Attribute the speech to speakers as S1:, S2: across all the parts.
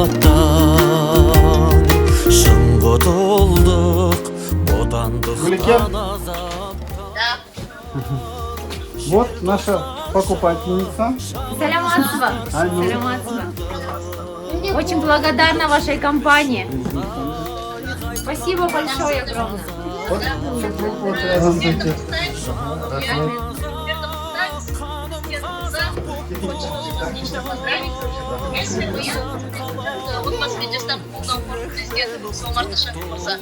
S1: махаббаттан шын құтылдық бодандықтан
S2: Да.
S3: Вот наша покупательница.
S4: Саламатсызба. Саламатсызба. Очень благодарна вашей компании. Спасибо большое огромное.
S3: Вот, вот рядом зайти.
S2: Если вы отбасыңыз жастан қолдан президент Салмарта Шақырса.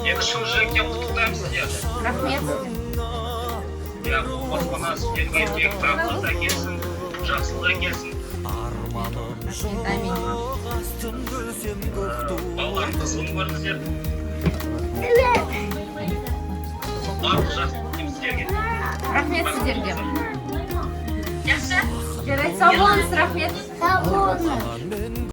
S5: Енді шын жүректен құттықтаймыз деді.
S4: Рахмет.
S5: Я баспана сіздерге тек табыс әкелсін, жақсылық әкелсін.
S4: Аминь.
S5: Балалар қызығын көріңіздер. Барлық жақсылық тілеймін сіздерге.
S4: Рахмет сіздерге.
S2: Жақсы.
S4: Жарайды, сау болыңыз, рахмет.
S2: Sağ olun.